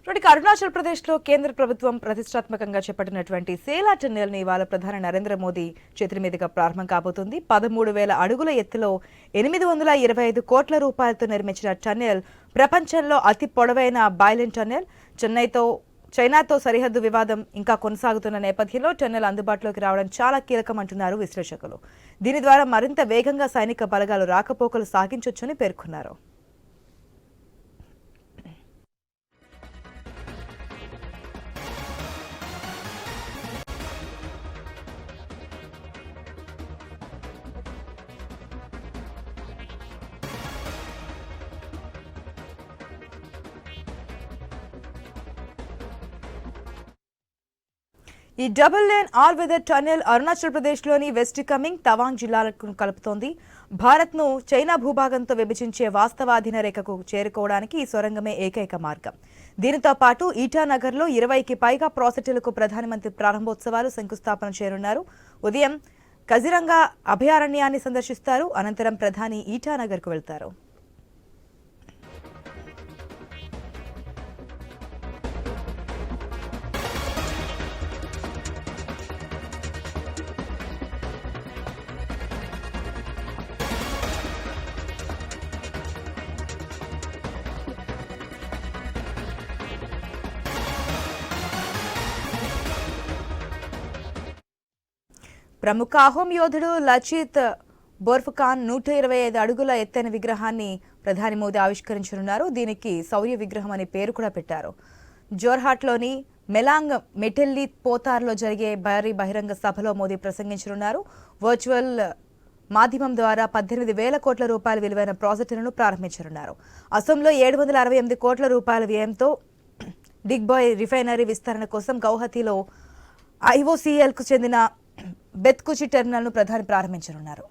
ఇప్పటికి అరుణాచల్ ప్రదేశ్లో కేంద్ర ప్రభుత్వం ప్రతిష్టాత్మకంగా చేపట్టినటువంటి సేలా టన్నెల్ని ఇవాళ ప్రధాని నరేంద్ర మోదీ చేతుల మీదుగా ప్రారంభం కాబోతుంది. 13,000 అడుగుల ఎత్తులో 825 కోట్ల రూపాయలతో నిర్మించిన టన్నెల్ ప్రపంచంలో అతి పొడవైన బైలెన్ టన్నెల్. చైనాతో సరిహద్దు వివాదం ఇంకా కొనసాగుతున్న నేపథ్యంలో టన్నెల్ అందుబాటులోకి రావడం చాలా కీలకమంటున్నారు విశ్లేషకులు. దీని ద్వారా మరింత వేగంగా సైనిక బలగాలు రాకపోకలు సాగించొచ్చని పేర్కొన్నారు. ఈ double lane all weather tunnel Arunachal ప్రదేశ్లోని వెస్ట్ కమింగ్, తవాంగ్ జిల్లాలకు కలుపుతోంది. భారత్ను చైనా భూభాగంతో విభజించే వాస్తవాధీన రేఖకు చేరుకోవడానికి ఈ సొరంగమే ఏకైక మార్గం. దీనితో పాటు ఈటానగర్లో 20కి పైగా ప్రాజెక్టులకు ప్రధానమంత్రి ప్రారంభోత్సవాలు శంకుస్థాపన చేయనున్నారు. ఉదయం కజిరంగా అభయారణ్యాన్ని సందర్శిస్తారు. అనంతరం ప్రధాని ఈటానగర్కు వెళ్తారు. ప్రముఖ అహోం యోధుడు లచిత్ బోర్ఫుకాన్ 125 అడుగుల ఎత్తైన విగ్రహాన్ని ప్రధాని మోదీ ఆవిష్కరించనున్నారు. దీనికి శౌర్య విగ్రహం అనే పేరు కూడా పెట్టారు. జోర్హాట్లోని మెలాంగ్ మెటెల్లి పోతార్లో జరిగే భారీ బహిరంగ సభలో మోదీ ప్రసంగించనున్నారు. వర్చువల్ మాధ్యమం ద్వారా 18,000 కోట్ల రూపాయల విలువైన ప్రాజెక్టులను ప్రారంభించనున్నారు. అసోంలో 768 కోట్ల రూపాయల వ్యయంతో డిగ్బాయ్ రిఫైనరీ విస్తరణ కోసం గౌహతిలో IOCLకు చెందిన బెత్కుచి టెర్మినల్ను ప్రధాని ప్రారంభించనున్నారు.